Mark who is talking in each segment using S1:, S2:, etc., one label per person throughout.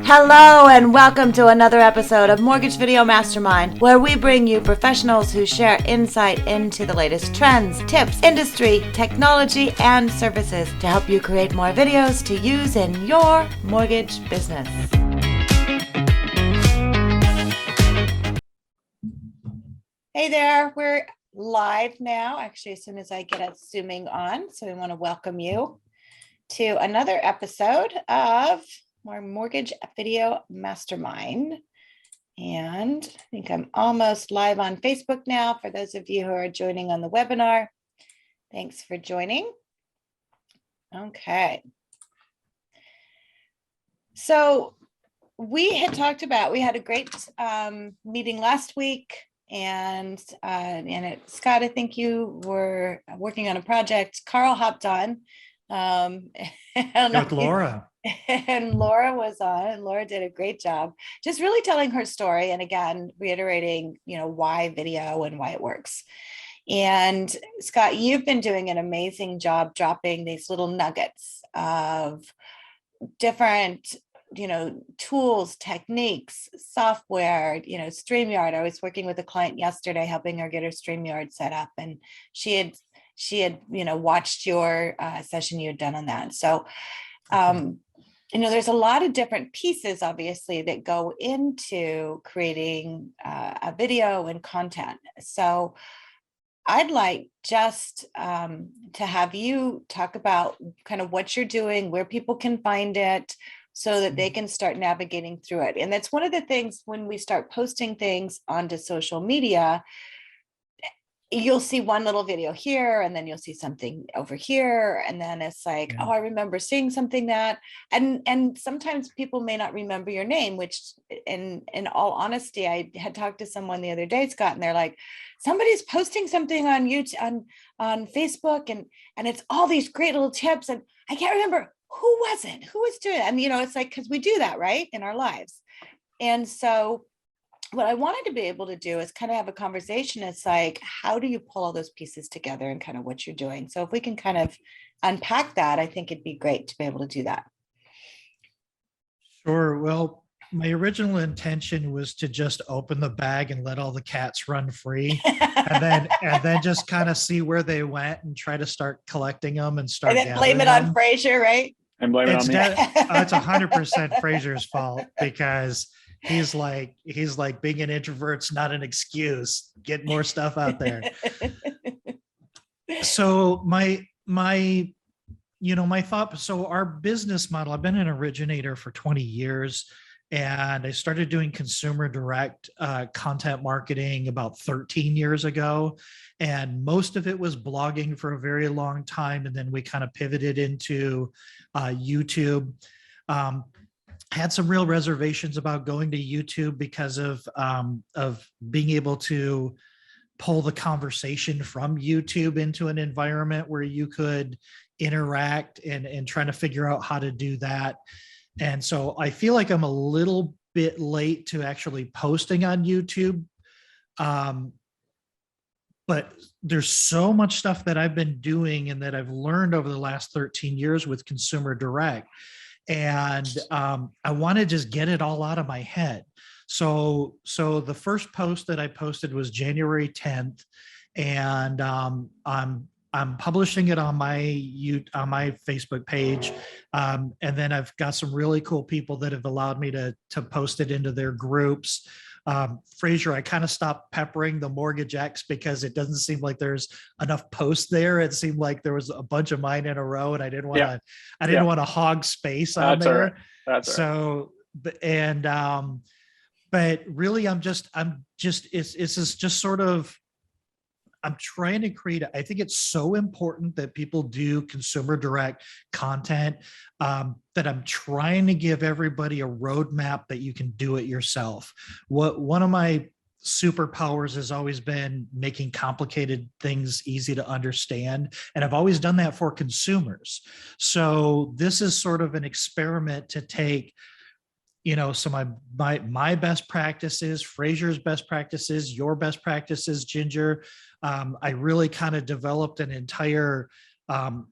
S1: Hello and welcome to another episode of Mortgage Video Mastermind, where we bring you professionals who share insight into the latest trends, tips, industry, technology, and services to help you create more videos to use in your mortgage business. Hey there, we're live now, actually as soon as I get us zooming on. So we want to welcome you to another episode of our Mortgage Video Mastermind. And I think I'm almost live on Facebook now for those of you who are joining on the webinar. Thanks for joining. Okay. So we had talked about, we had a great meeting last week, and Scott, I think you were working on a project. Carl hopped on.
S2: With Laura.
S1: And Laura was on, and Laura did a great job just really telling her story, and again reiterating why video and why it works. And Scott, you've been doing an amazing job dropping these little nuggets of different tools, techniques, software, StreamYard. I was working with a client yesterday helping her get her StreamYard set up, and she had watched your session you had done on that. So there's a lot of different pieces, obviously, that go into creating a video and content. So I'd like just to have you talk about kind of what you're doing, where people can find it, so that they can start navigating through it. And that's one of the things when we start posting things onto social media, you'll see one little video here, and then you'll see something over here. And then it's like, oh, I remember seeing something that, and sometimes people may not remember your name, which in all honesty, I had talked to someone the other day, Scott, and they're like, somebody's posting something on YouTube, on Facebook, and it's all these great little tips. And I can't remember who was doing it. And, it's like, cause we do that, right, in our lives. And so what I wanted to be able to do is kind of have a conversation. It's like, how do you pull all those pieces together and kind of what you're doing? So if we can kind of unpack that, I think it'd be great to be able to do that.
S2: Sure. Well, my original intention was to just open the bag and let all the cats run free, and then just kind of see where they went and try to start collecting them and start.
S1: And then blame it on Frazier, right?
S3: And blame it on me.
S2: It's 100% Frazier's fault, because he's like being an introvert's not an excuse. Get more stuff out there. So my thought, so our business model, I've been an originator for 20 years, and I started doing consumer direct content marketing about 13 years ago. And most of it was blogging for a very long time. And then we kind of pivoted into YouTube. Had some real reservations about going to YouTube because of being able to pull the conversation from YouTube into an environment where you could interact, and trying to figure out how to do that. And so I feel like I'm a little bit late to actually posting on YouTube. But there's so much stuff that I've been doing and that I've learned over the last 13 years with consumer direct. And I want to just get it all out of my head. So the first post that I posted was January 10th, and I'm publishing it on my Facebook page, and then I've got some really cool people that have allowed me to post it into their groups. Frazier, I kind of stopped peppering the Mortgage X because it doesn't seem like there's enough posts there. It seemed like there was a bunch of mine in a row, and I didn't want to hog space on there.
S3: All right. That's
S2: so, but really, I'm trying to create, I think it's so important that people do consumer direct content, that I'm trying to give everybody a roadmap that you can do it yourself. One of my superpowers has always been making complicated things easy to understand. And I've always done that for consumers. So this is sort of an experiment to take, so my best practices, Frazier's best practices, your best practices, Ginger. I really kind of developed an entire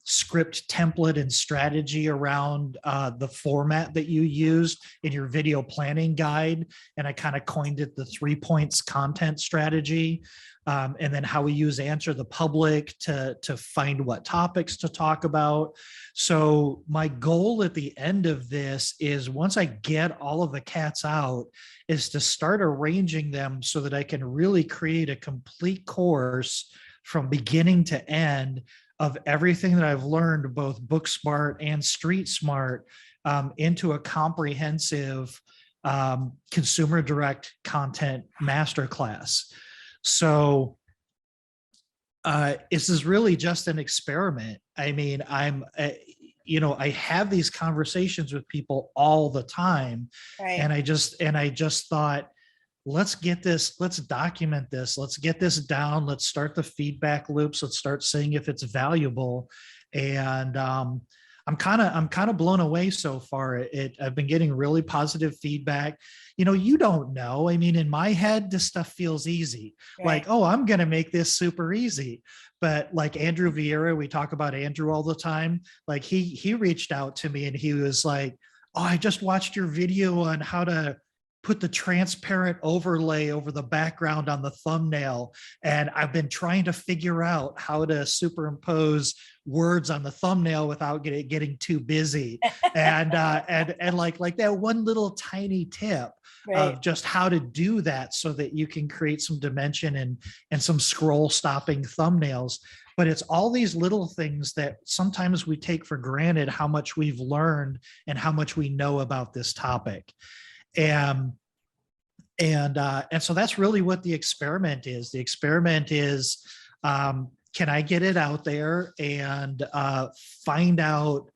S2: script template and strategy around the format that you used in your video planning guide. And I kind of coined it the 3 points content strategy. And then how we use Answer the Public to find what topics to talk about. So my goal at the end of this is, once I get all of the cats out, is to start arranging them so that I can really create a complete course from beginning to end of everything that I've learned, both book smart and street smart, into a comprehensive consumer direct content masterclass. So this is really just an experiment. I mean, I have these conversations with people all the time,
S1: Right.
S2: and I just thought, let's document this, let's get this down, let's start the feedback loops, let's start seeing if it's valuable. And I'm kind of blown away so far. I've been getting really positive feedback. You don't know. I mean, in my head, this stuff feels easy.
S1: Right.
S2: Like, oh, I'm going to make this super easy. But like Andrew Vieira, we talk about Andrew all the time. Like he reached out to me and he was like, oh, I just watched your video on how to put the transparent overlay over the background on the thumbnail. And I've been trying to figure out how to superimpose words on the thumbnail without getting too busy. And like that one little tiny tip of just how to do that so that you can create some dimension and some scroll stopping thumbnails. But it's all these little things that sometimes we take for granted, how much we've learned and how much we know about this topic. And so that's really what the experiment is. The experiment is, can I get it out there and find out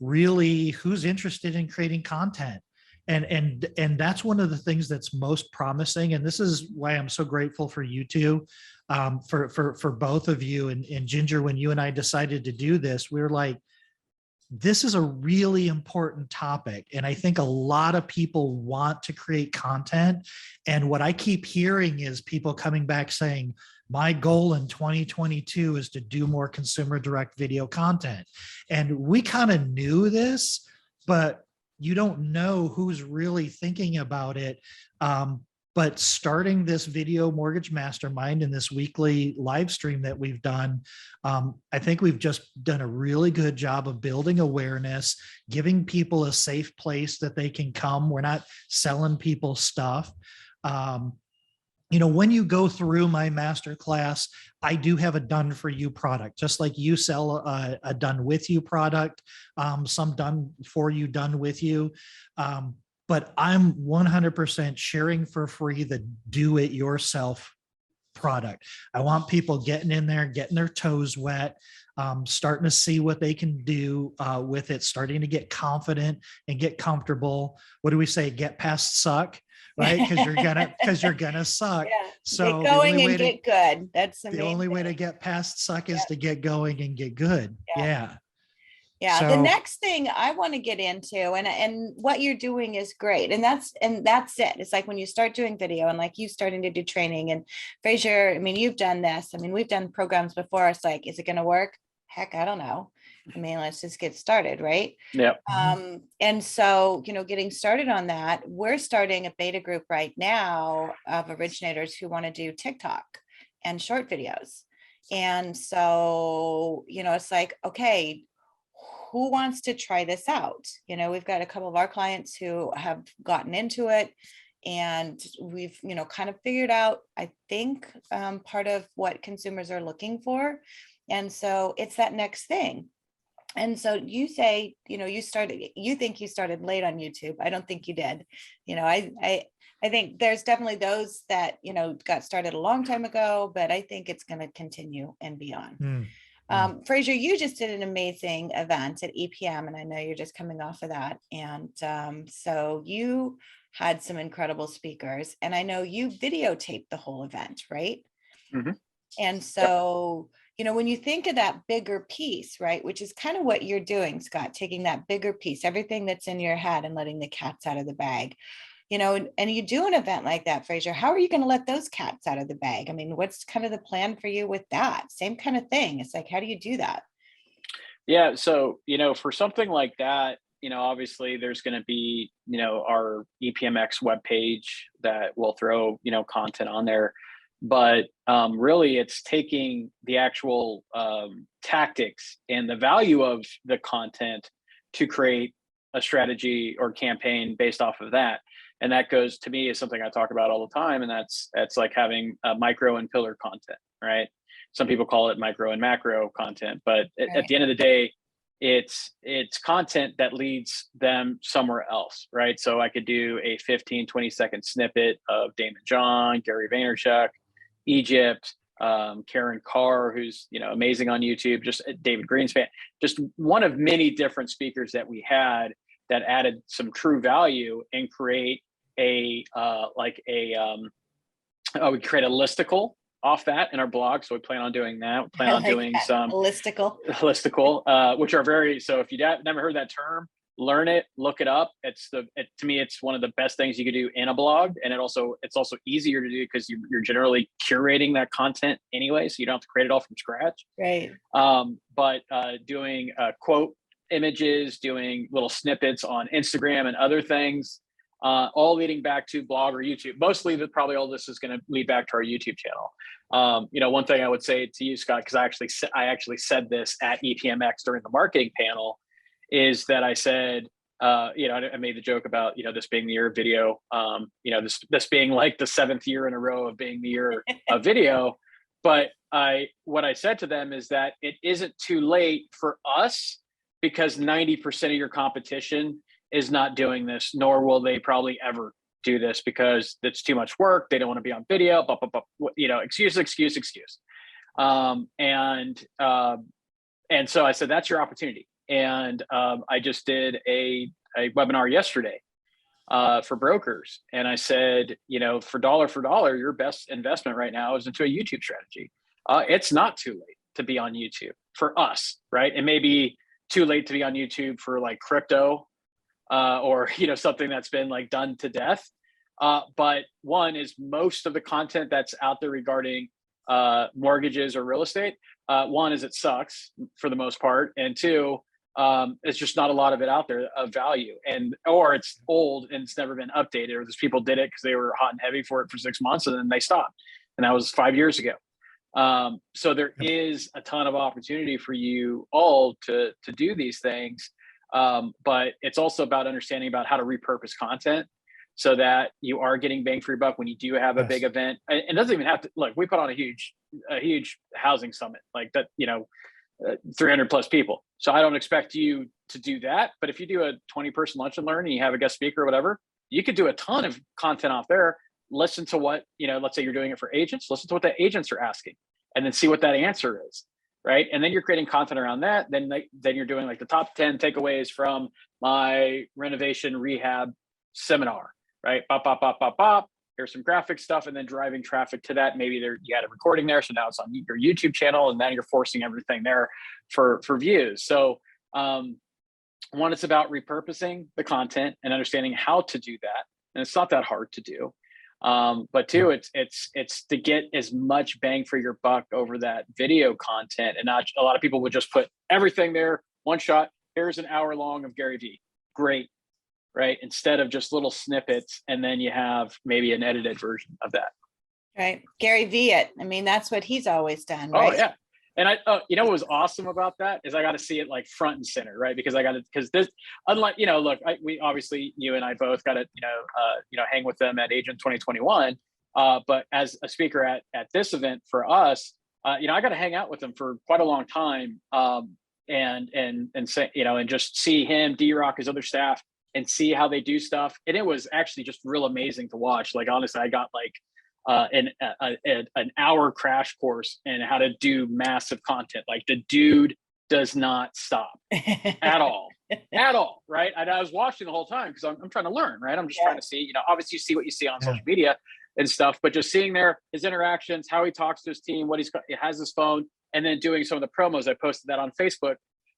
S2: really who's interested in creating content? And that's one of the things that's most promising. And this is why I'm so grateful for you two, for both of you. And Ginger, when you and I decided to do this, we were like, this is a really important topic. And I think a lot of people want to create content. And what I keep hearing is people coming back saying, my goal in 2022 is to do more consumer direct video content. And we kind of knew this, but you don't know who's really thinking about it. But starting this video mortgage mastermind and this weekly live stream that we've done, I think we've just done a really good job of building awareness, giving people a safe place that they can come. We're not selling people stuff. When you go through my masterclass, I do have a done for you product, just like you sell a done with you product, some done for you, done with you. But I'm 100% sharing for free the do-it-yourself product. I want people getting in there, getting their toes wet, starting to see what they can do with it, starting to get confident and get comfortable. What do we say? Get past suck, right? Because you're gonna suck.
S1: Yeah.
S2: So
S1: get going and get good. That's
S2: the only way to get past suck is to get going and get good. Yeah.
S1: Yeah.
S2: So,
S1: the next thing I want to get into, and what you're doing is great. And that's it. It's like when you start doing video and like you starting to do training, and Frazier, I mean, you've done this. I mean, we've done programs before. It's like, is it going to work? Heck, I don't know. I mean, let's just get started, right?
S3: Yeah.
S1: And so, getting started on that, we're starting a beta group right now of originators who want to do TikTok and short videos. And so, it's like, okay, who wants to try this out? We've got a couple of our clients who have gotten into it, and we've, kind of figured out, I think, part of what consumers are looking for. And so it's that next thing. And so you say, you think you started late on YouTube. I don't think you did. I think there's definitely those that, got started a long time ago, but I think it's going to continue and beyond. Frazier, you just did an amazing event at EPM, and I know you're just coming off of that. And so you had some incredible speakers, and I know you videotaped the whole event, right?
S3: Mm-hmm.
S1: And so, when you think of that bigger piece, right, which is kind of what you're doing, Scott, taking that bigger piece, everything that's in your head and letting the cats out of the bag, and you do an event like that, Frazier, how are you going to let those cats out of the bag? I mean, what's kind of the plan for you with that? Same kind of thing. It's like, how do you do that?
S3: Yeah. So, for something like that, obviously there's going to be, our EPMX webpage that will throw, content on there. But really, it's taking the actual tactics and the value of the content to create a strategy or campaign based off of that. And that goes to me is something I talk about all the time. And that's like having micro and pillar content, right? Some people call it micro and macro content, but at the end of the day, it's content that leads them somewhere else, right? So I could do a 15-20 second snippet of Damon John, Gary Vaynerchuk, Egypt, Karen Carr, who's amazing on YouTube, just David Greenspan, just one of many different speakers that we had that added some true value and create we create a listicle off that in our blog. So we plan on doing that. We plan on doing some listicle, which are so if you never heard that term, learn it, look it up. To me, it's one of the best things you could do in a blog. And it's also easier to do because you're generally curating that content anyway. So you don't have to create it all from scratch.
S1: Right.
S3: But doing quote images, doing little snippets on Instagram and other things, all leading back to blog or YouTube. Mostly probably all this is going to lead back to our YouTube channel. One thing I would say to you, Scott, because I actually said this at EPMX during the marketing panel, is that I said, I made the joke about, this being the year of video, this being like the 7th year in a row of being the year of video. But what I said to them is that it isn't too late for us because 90% of your competition is not doing this, nor will they probably ever do this because it's too much work. They don't want to be on video, excuse. And so I said, that's your opportunity. And I just did a webinar yesterday for brokers. And I said, for dollar, your best investment right now is into a YouTube strategy. It's not too late to be on YouTube for us, right? It may be too late to be on YouTube for like crypto or, something that's been like done to death. But one is most of the content that's out there regarding mortgages or real estate. One is it sucks for the most part. And two, it's just not a lot of it out there of value, or it's old and it's never been updated, or those people did it because they were hot and heavy for it for 6 months and then they stopped. And that was 5 years ago. So there is a ton of opportunity for you all to do these things. But it's also about understanding about how to repurpose content so that you are getting bang for your buck when you do have a big event. It doesn't even have to, look, we put on a huge housing summit like that, 300 plus people. So I don't expect you to do that. But if you do a 20-person lunch and learn and you have a guest speaker or whatever, you could do a ton of content off there. Listen to what, let's say you're doing it for agents, listen to what the agents are asking and then see what that answer is. Right. And then you're creating content around that. Then you're doing like the top 10 takeaways from my renovation rehab seminar, right? Bop. Here's some graphic stuff and then driving traffic to that. Maybe you had a recording there. So now it's on your YouTube channel and then you're forcing everything there for views. So one, it's about repurposing the content and understanding how to do that. And it's not that hard to do. But two, it's to get as much bang for your buck over that video content. And not a lot of people would just put everything there, one shot. Here's an hour long of Gary Vee. Great. Right. Instead of just little snippets. And then you have maybe an edited version of that.
S1: Right. Gary Vee it. I mean, that's what he's always done. Right?
S3: Oh, yeah. And what was awesome about that is I got to see it like front and center, right? Because this, unlike, look, we obviously, you and I both got to, hang with them at Agent 2021. But as a speaker at this event for us, I got to hang out with them for quite a long time. And say, and just see him, D-Rock, his other staff, and see how they do stuff. And it was actually just real amazing to watch. Like, honestly, I got like an hour crash course in how to do massive content. Like the dude does not stop at all. Right. And I was watching the whole time because I'm trying to learn, right? I'm just trying to see, obviously you see what you see on social media and stuff, but just seeing his interactions, how he talks to his team, he has his phone, and then doing some of the promos. I posted that on Facebook.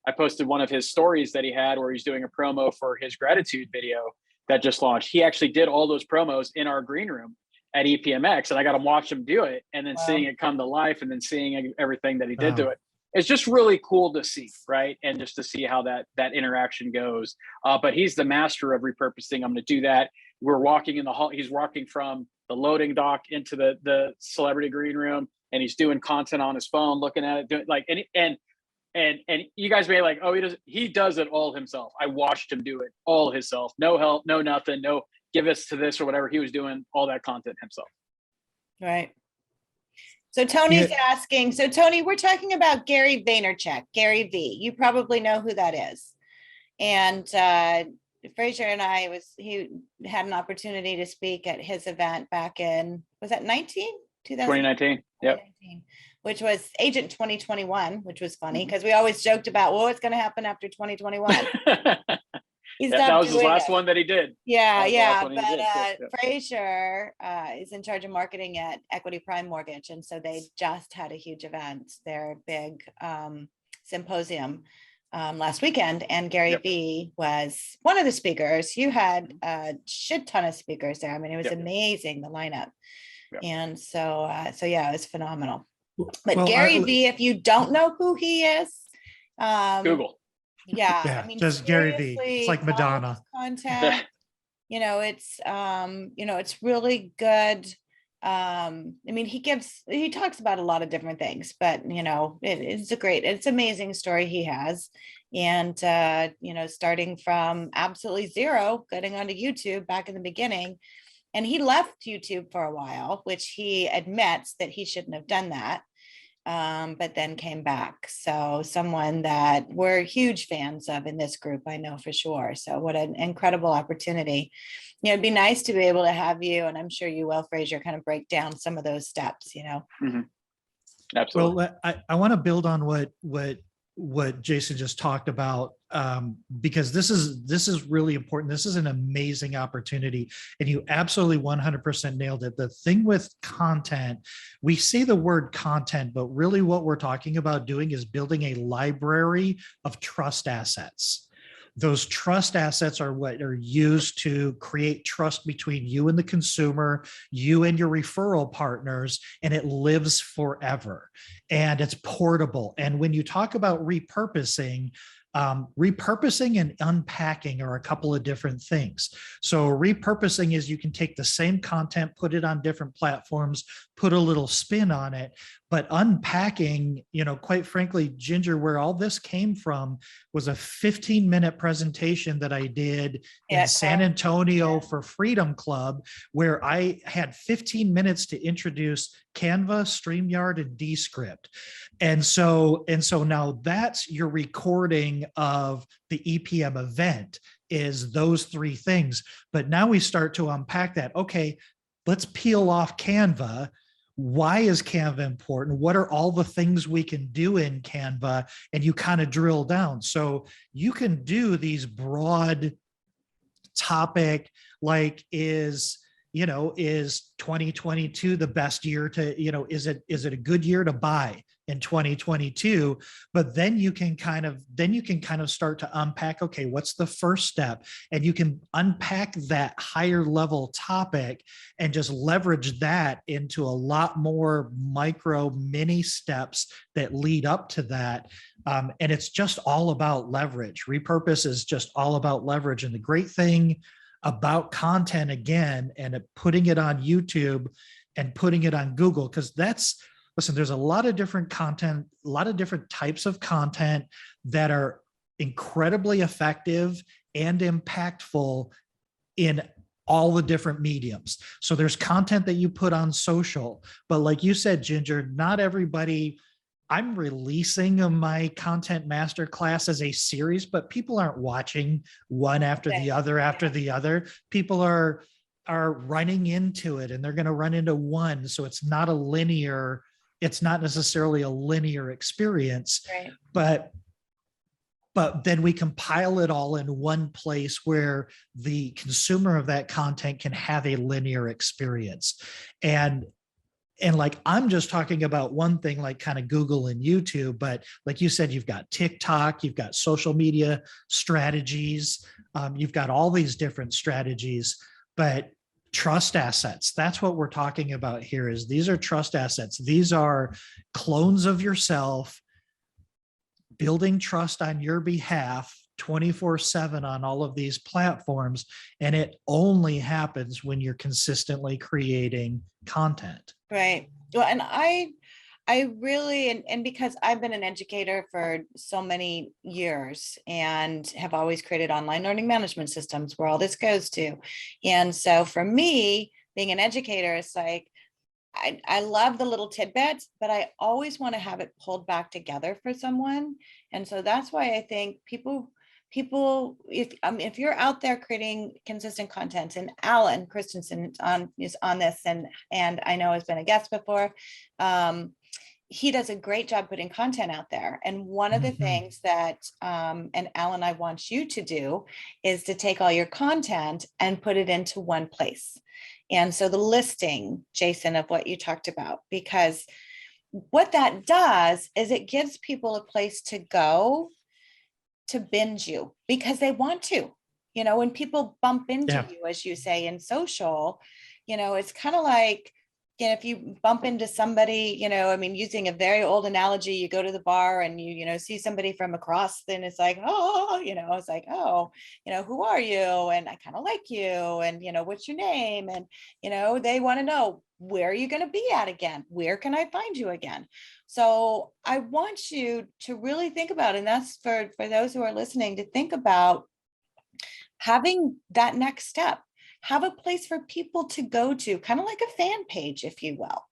S3: I posted one of his stories that he had where he's doing a promo for his gratitude video that just launched. He actually did all those promos in our green room at EPMX, and I got to watch him do it and then seeing it come to life and then seeing everything that he did to it. it's just really cool to see, right? And just to see how that interaction goes. But he's the master of repurposing. I'm going to do that. We're walking in the hall. He's walking from the loading dock into the celebrity green room, and he's doing content on his phone, looking at it, doing like, and you guys may be like, oh, he does it all himself. I watched him do it all himself. No help, no nothing, no give us to this or whatever. He was doing all that content himself.
S1: Right. So Tony's asking, so Tony, we're talking about Gary Vaynerchuk, Gary V. You probably know who that is. And Frazier and he had an opportunity to speak at his event back in, was that
S3: 2019? Yep.
S1: Which was Agent 2021, which was funny because we always joked about, well, what's going to happen after 2021?
S3: That was his last one that he did.
S1: Yeah. But Frazier is in charge of marketing at Equity Prime Mortgage. And so they just had a huge event, their big symposium last weekend. And Gary V was one of the speakers. You had a shit ton of speakers there. I mean, it was amazing, the lineup. And so yeah, it was phenomenal. But Gary V, if you don't know who he is,
S3: Google.
S1: Yeah, I mean,
S2: just Gary V. It's like Madonna
S1: content. It's really good. I mean, he talks about a lot of different things, but it's amazing story he has. And starting from absolutely zero, getting onto YouTube back in the beginning. And he left YouTube for a while, which he admits that he shouldn't have done that. But then came back. So someone that we're huge fans of in this group, I know for sure. So what an incredible opportunity. It'd be nice to be able to have you, and I'm sure you will, Frazier, kind of break down some of those steps,
S3: Mm-hmm. Absolutely.
S2: Well, I want to build on what Jason just talked about, because this is really important. This is an amazing opportunity, and you absolutely 100% nailed it. The thing with content, we say the word content, but really what we're talking about doing is building a library of trust assets. Those trust assets are what are used to create trust between you and the consumer, you and your referral partners, and it lives forever. And it's portable. And when you talk about repurposing and unpacking are a couple of different things. So repurposing is you can take the same content, put it on different platforms, put a little spin on it. But unpacking, quite frankly, Ginger, where all this came from was a 15-minute presentation that I did in San Antonio for Freedom Club, where I had 15 minutes to introduce Canva, StreamYard, and Descript. And so now that's your recording of the EPM event, is those three things. But now we start to unpack that. Okay, let's peel off Canva. Why is Canva important? What are all the things we can do in Canva? And you kind of drill down. So you can do these broad topic, like is 2022 the best year to, is it a good year to buy in 2022? But then you can kind of start to unpack, okay, what's the first step? And you can unpack that higher level topic and just leverage that into a lot more micro mini steps that lead up to that. And it's just all about leverage. Repurpose is just all about leverage. And the great thing about content, again, and putting it on YouTube and putting it on Google, because there's a lot of different content, a lot of different types of content that are incredibly effective and impactful in all the different mediums. So there's content that you put on social, but like you said, Ginger, not everybody. I'm releasing my content masterclass as a series, but people aren't watching one after the other. People are running into it, and they're going to run into one. So it's not necessarily a linear experience,
S1: right.
S2: But then we compile it all in one place where the consumer of that content can have a linear experience. And like, I'm just talking about one thing, like kind of Google and YouTube, but like you said, you've got TikTok, you've got social media strategies, you've got all these different strategies, but trust assets, that's what we're talking about here. Is these are trust assets. These are clones of yourself building trust on your behalf 24/7 on all of these platforms. And it only happens when you're consistently creating content.
S1: Right. Well, and I really, and because I've been an educator for so many years and have always created online learning management systems where all this goes to. And so for me, being an educator, it's like, I love the little tidbits, but I always want to have it pulled back together for someone. And so that's why I think people, if you're out there creating consistent content, and Alan Christensen is on this, and I know has been a guest before. He does a great job putting content out there. And one of the things that, and Alan, I want you to do is to take all your content and put it into one place. And so the listing, Jason, of what you talked about, because what that does is it gives people a place to go to binge you because they want to, when people bump into you, as you say, in social, it's kind of like, if you bump into somebody, using a very old analogy, you go to the bar and you see somebody from across, then it's like, oh, it's like, oh, who are you? And I kind of like you. And, what's your name? And, they want to know, where are you going to be at again? Where can I find you again? So I want you to really think about, and that's for those who are listening, to think about having that next step. Have a place for people to go to, kind of like a fan page, if you will,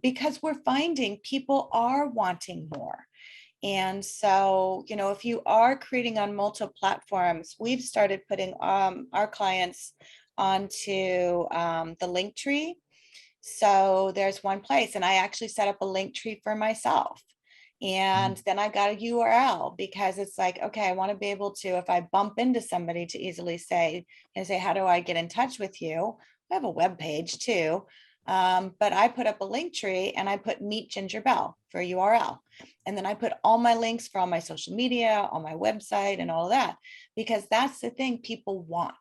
S1: because we're finding people are wanting more. And so, if you are creating on multiple platforms, we've started putting our clients onto the link tree. So there's one place, and I actually set up a link tree for myself. And then I got a URL because it's like, okay, I want to be able to, if I bump into somebody, to easily say, how do I get in touch with you? I have a web page too. But I put up a link tree and I put Meet Ginger Bell for a URL. And then I put all my links for all my social media, on my website and all of that, because that's the thing people want.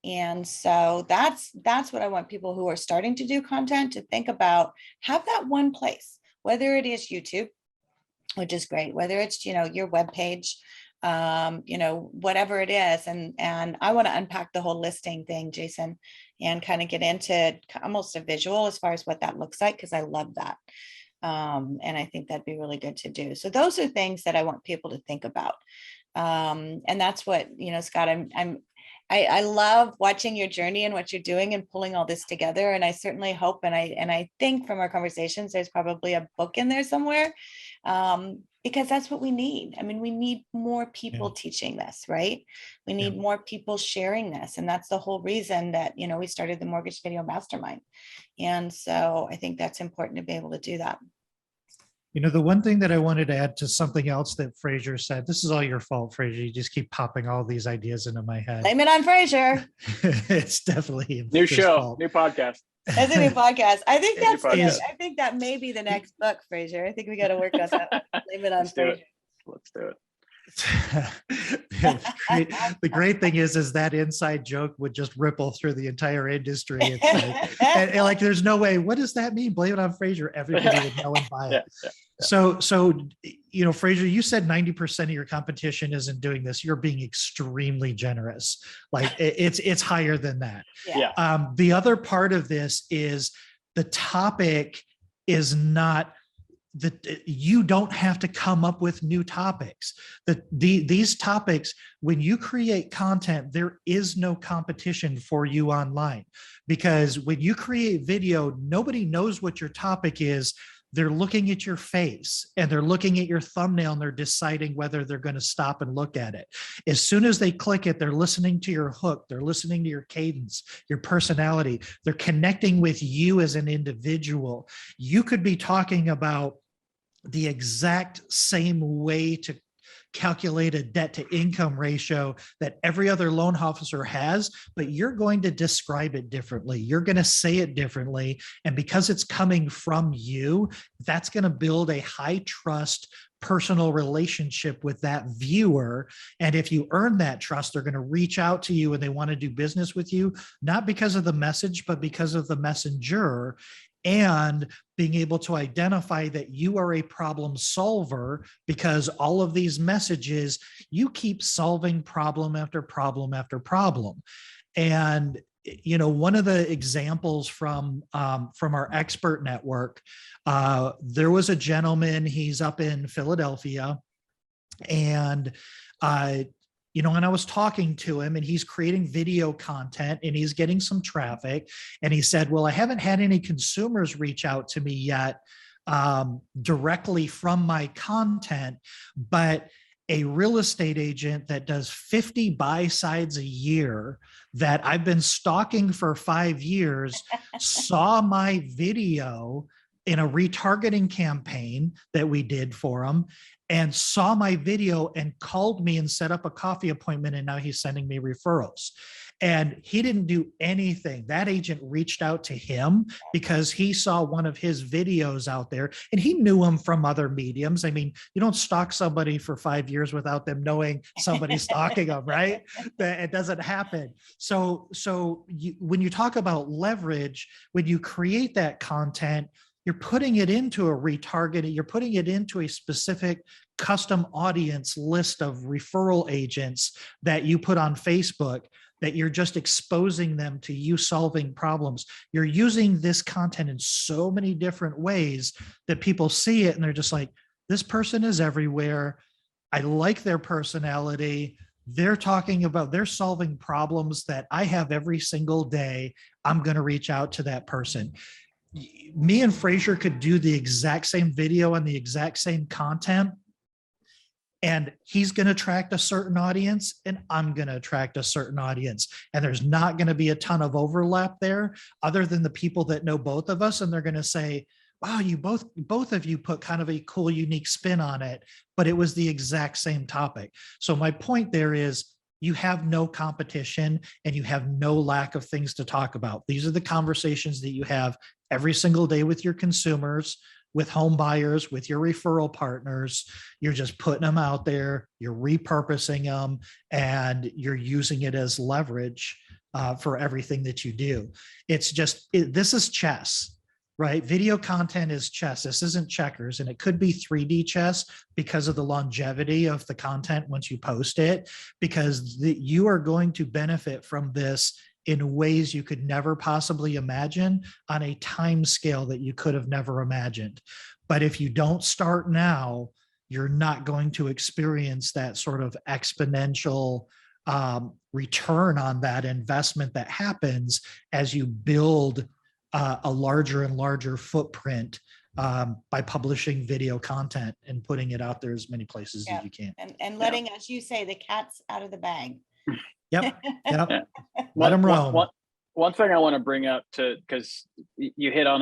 S1: And so that's what I want people who are starting to do content to think about. Have that one place, whether it is YouTube, which is great, whether it's, your web page, whatever it is. And I want to unpack the whole listing thing, Jason, and kind of get into almost a visual as far as what that looks like, because I love that. And I think that'd be really good to do. So those are things that I want people to think about. And that's what, Scott, I love watching your journey and what you're doing and pulling all this together. And I certainly hope, and I think from our conversations, there's probably a book in there somewhere, because that's what we need. I mean, we need more people teaching this, right? We need more people sharing this. And that's the whole reason that, we started the Mortgage Video Mastermind. And so I think that's important to be able to do that.
S2: The one thing that I wanted to add to something else that Frazier said, this is all your fault, Frazier. You just keep popping all these ideas into my head.
S1: Blame it on Frazier.
S2: It's definitely
S3: new show,
S2: fault.
S3: new podcast.
S1: That's a new podcast. I think I think that may be the next book, Frazier. I think we got to work on that. Blame it on Frazier.
S3: Let's do it.
S2: The great thing is that inside joke would just ripple through the entire industry. It's like, and like, there's no way. What does that mean? Blame it on Frazier. Everybody would know and buy it. Yeah. So, Frazier, you said 90% of your competition isn't doing this. You're being extremely generous. Like it's higher than that.
S1: Yeah.
S2: The other part of this is the topic is not that you don't have to come up with new topics. These topics, when you create content, there is no competition for you online, because when you create video, nobody knows what your topic is. They're looking at your face and they're looking at your thumbnail and they're deciding whether they're going to stop and look at it. As soon as they click it, they're listening to your hook. They're listening to your cadence, your personality. They're connecting with you as an individual. You could be talking about the exact same way to calculate a debt to income ratio that every other loan officer has, but you're going to describe it differently. You're going to say it differently. And because it's coming from you, that's going to build a high trust personal relationship with that viewer. And if you earn that trust, they're going to reach out to you and they want to do business with you, not because of the message, but because of the messenger. And being able to identify that you are a problem solver, because all of these messages, you keep solving problem after problem after problem. And one of the examples from our expert network, there was a gentleman, he's up in Philadelphia, and and I was talking to him, and he's creating video content and he's getting some traffic. And he said, well, I haven't had any consumers reach out to me yet directly from my content, but a real estate agent that does 50 buy sides a year that I've been stalking for 5 years saw my video in a retargeting campaign that we did for him, and saw my video and called me and set up a coffee appointment. And now he's sending me referrals. And he didn't do anything. That agent reached out to him because he saw one of his videos out there, and he knew him from other mediums. I mean, you don't stalk somebody for 5 years without them knowing somebody's stalking them, right? It doesn't happen. So when you talk about leverage, when you create that content, you're putting it into a retargeting, you're putting it into a specific custom audience list of referral agents that you put on Facebook, that you're just exposing them to you solving problems. You're using this content in so many different ways that people see it and they're just like, this person is everywhere. I like their personality. They're solving problems that I have every single day. I'm going to reach out to that person. Me and Frazier could do the exact same video and the exact same content, and he's going to attract a certain audience and I'm going to attract a certain audience. And there's not going to be a ton of overlap there other than the people that know both of us. And they're going to say, wow, you both of you put kind of a cool, unique spin on it, but it was the exact same topic. So my point there is, you have no competition and you have no lack of things to talk about. These are the conversations that you have every single day with your consumers, with home buyers, with your referral partners. You're just putting them out there, you're repurposing them, and you're using it as leverage for everything that you do. It's just, this is chess, right? Video content is chess. This isn't checkers, and it could be 3D chess because of the longevity of the content once you post it, because you are going to benefit from this in ways you could never possibly imagine on a time scale that you could have never imagined. But if you don't start now, you're not going to experience that sort of exponential return on that investment that happens as you build a larger and larger footprint by publishing video content and putting it out there as many places as you can.
S1: And letting, as you say, the cat's out of the bag.
S2: Yep.
S3: Yeah.
S2: Let them roam.
S3: One thing I want to bring up, because you hit on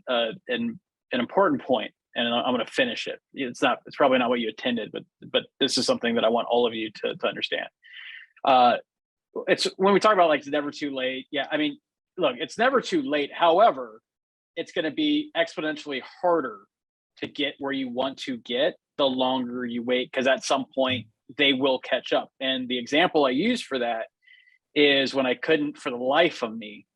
S3: an important point, and I'm going to finish it. It's probably not what you intended, but this is something that I want all of you to understand. It's when we talk about like it's never too late. Yeah, I mean, look, it's never too late. However, it's going to be exponentially harder to get where you want to get the longer you wait, because at some point they will catch up. And the example I use for that is when I couldn't for the life of me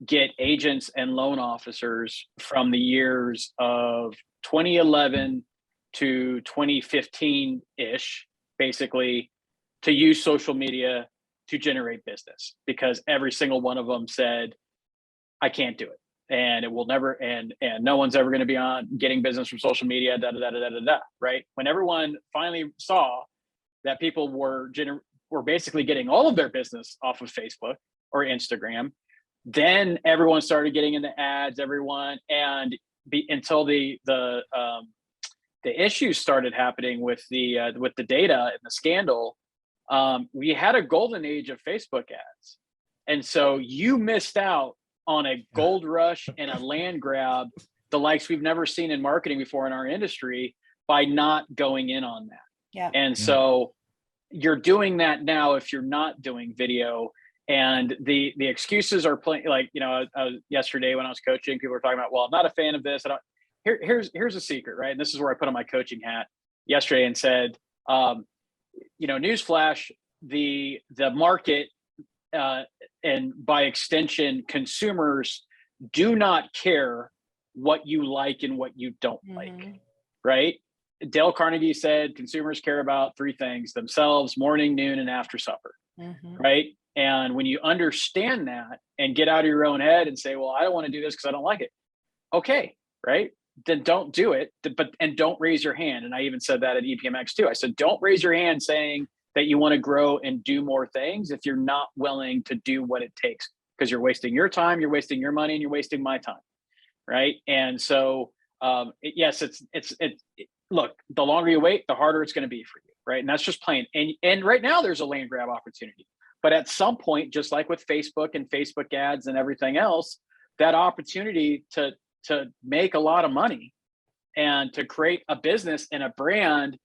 S3: get agents and loan officers from the years of 2011 to 2015-ish, basically, to use social media to generate business, because every single one of them said, I can't do it. And it will never, and no one's ever going to be on getting business from social media, right? When everyone finally saw that people were basically getting all of their business off of Facebook or Instagram, then everyone started getting into ads, until the issues started happening with the data and the scandal. We had a golden age of Facebook ads. And so you missed out on a gold rush and a land grab, the likes we've never seen in marketing before in our industry, by not going in on that.
S1: Yeah.
S3: And so you're doing that now if you're not doing video, and the excuses are playing. Like, yesterday when I was coaching, people were talking about, well, I'm not a fan of this. Here's a secret, right? And this is where I put on my coaching hat. yesterday and said, newsflash, the market, and by extension, consumers do not care what you like and what you don't like, right? Dale Carnegie said consumers care about three things: themselves, morning, noon, and after supper, right? And when you understand that and get out of your own head and say, well, I don't want to do this because I don't like it. Okay, right? Then don't do it, and don't raise your hand. And I even said that at EPMX too. I said, don't raise your hand saying that you want to grow and do more things if you're not willing to do what it takes, because you're wasting your time, you're wasting your money, and you're wasting my time, right? And so, yes, look, the longer you wait, the harder it's going to be for you, right? And that's just plain. And right now there's a land grab opportunity. But at some point, just like with Facebook and Facebook ads and everything else, that opportunity to make a lot of money and to create a business and a brand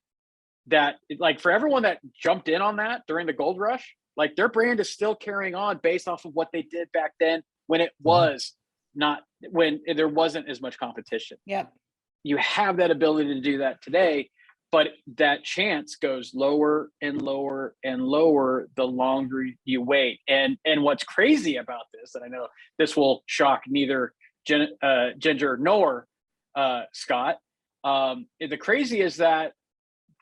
S3: that, like, for everyone that jumped in on that during the gold rush, like, their brand is still carrying on based off of what they did back then when it was when there wasn't as much competition.
S1: Yep.
S3: You have that ability to do that today, but that chance goes lower and lower and lower the longer you wait. And what's crazy about this, and I know this will shock neither Ginger nor Scott, the crazy is that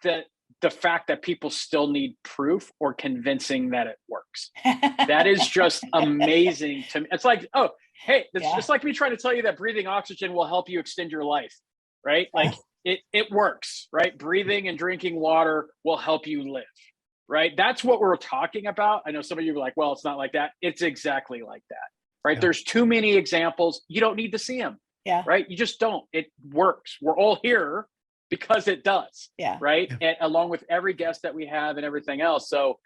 S3: the fact that people still need proof or convincing that it works. That is just amazing to me. It's like, oh, hey, it's like me trying to tell you that breathing oxygen will help you extend your life, right? Like, it works, right? Breathing and drinking water will help you live, right? That's what we're talking about. I know some of you are like, well, it's not like that. It's exactly like that, right?
S2: Yeah.
S3: There's too many examples. You don't need to see them, right? You just don't. It works. We're all here because it does, right?
S2: Yeah.
S3: And along with every guest that we have and everything else. So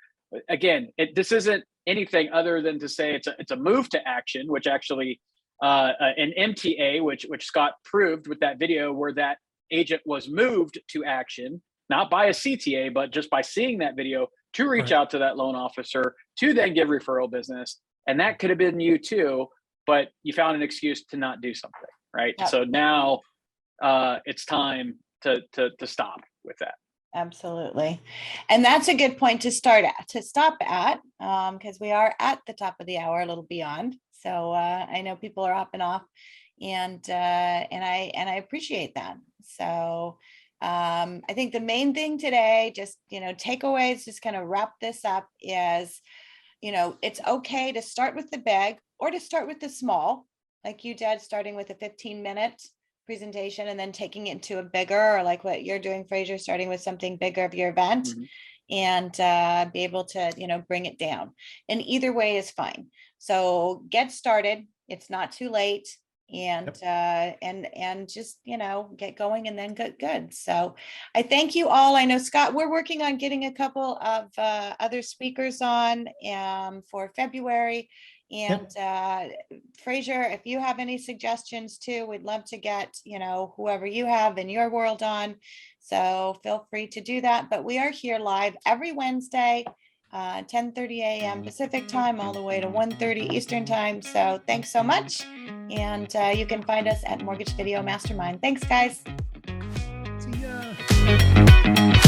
S3: again, this isn't anything other than to say it's a move to action, which actually an MTA, which Scott proved with that video, where that agent was moved to action, not by a CTA, but just by seeing that video to reach out to that loan officer to then give referral business. And that could have been you too, but you found an excuse to not do something, right? Yep. So now it's time to stop with that.
S1: Absolutely. And that's a good point to stop at, because we are at the top of the hour, a little beyond. So I know people are hopping off, and I appreciate that. So I think the main thing today, just, takeaways, just kind of wrap this up, is, it's okay to start with the big or to start with the small, like you did, starting with a 15-minute presentation and then taking it to a bigger, or like what you're doing, Frazier, starting with something bigger of your event, and be able to, bring it down. And either way is fine. So get started. It's not too late. And just, get going and then get good. So I thank you all. I know, Scott, we're working on getting a couple of other speakers on for February. And Frazier, if you have any suggestions too, we'd love to get, whoever you have in your world on. So feel free to do that. But we are here live every Wednesday, 10:30 a.m. Pacific time, all the way to 1:30 Eastern time. So thanks so much. And you can find us at Mortgage Video Mastermind. Thanks, guys.
S2: See ya.